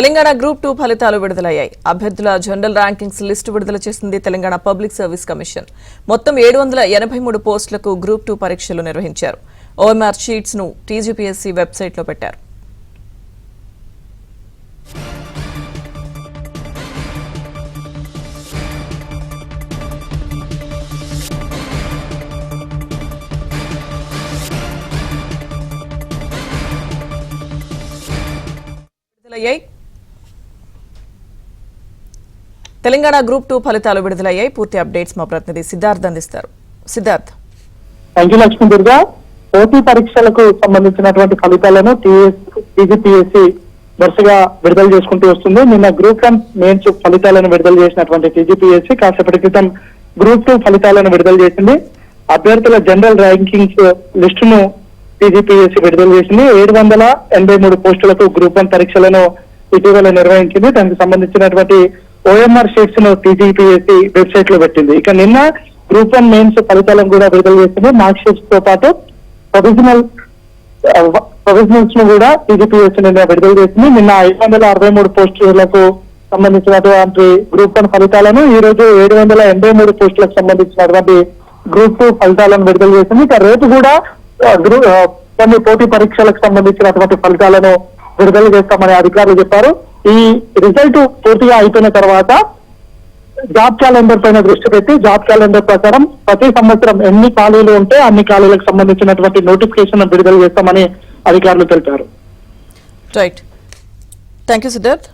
Telangana group 2 ఫలితాలు విడుదలయ్యాయి. అభ్యర్థుల జనరల్ ర్యాంకింగ్స్ లిస్టు విడుదల చేసింది తెలంగాణ పబ్లిక్ సర్వీస్ కమిషన్. మొత్తం 783 పోస్టులకు గ్రూప్ 2 పరీక్షలు నిర్వహించారు. ఓఎంఆర్ షీట్స్ ను టీజీపీఎస్సీ వెబ్సైట్లో పెట్టారు. తెలంగాణ గ్రూప్ 2 ఫలితాలు విడుదలయ్యాయి. పూర్తి అప్డేట్స్ మా ప్రతినిధి సిద్ధార్థ్ అందిస్తారు. సిద్ధార్థ్. Thank you Lakshmi Durga. పోటీ పరీక్షలకు సంబంధించినటువంటి ఫలితాలను టీజీపీఎస్సీ వరుసగా విడుదల చేసుకుంటూ వస్తుంది. నిన్న గ్రూప్ 1 మెయిన్స్ ఫలితాలను విడుదల చేసినటువంటి టీజీపీఎస్సీ కాసేపటి క్రితం గ్రూప్ 2 ఫలితాలను విడుదల చేసింది. అభ్యర్థుల జనరల్ ర్యాంకింగ్స్ లిస్టును టీజీపీఎస్సీ విడుదల చేసింది. 783 పోస్టులకు గ్రూప్ 1 పరీక్షలను ఇటీవల నిర్వహించింది. దానికి సంబంధించినటువంటి ఓఎంఆర్ షీట్స్ ను టీజీపీఎస్సీ వెబ్సైట్ లో పెట్టింది. ఇక నిన్న గ్రూప్ 1 మెయిన్స్ ఫలితాలను కూడా విడుదల చేసింది. మార్క్ షీట్స్ తో పాటు ప్రొవిజనల్స్ ను కూడా టీజీపీఎస్సీ నిన్న విడుదల చేసింది. నిన్న 563 పోస్టులకు సంబంధించినటువంటి గ్రూప్ 1 ఫలితాలను, ఈ రోజు 783 పోస్టులకు సంబంధించినటువంటి గ్రూప్ 2 ఫలితాలను విడుదల చేసింది. ఇక రేపు కూడా కొన్ని పోటీ పరీక్షలకు సంబంధించినటువంటి ఫలితాలను విడుదల చేస్తామని అధికారులు చెప్పారు. ఈ రిజల్ట్ పూర్తిగా అయిపోయిన తర్వాత జాబ్ క్యాలెండర్ పైన దృష్టి పెట్టి జాబ్ క్యాలెండర్ ప్రకారం ప్రతి సంవత్సరం ఎన్ని ఖాళీలు ఉంటే అన్ని ఖాళీలకు సంబంధించినటువంటి నోటిఫికేషన్ విడుదల చేస్తామని అధికారులు తెలిపారు. రైట్. Thank you Siddharth.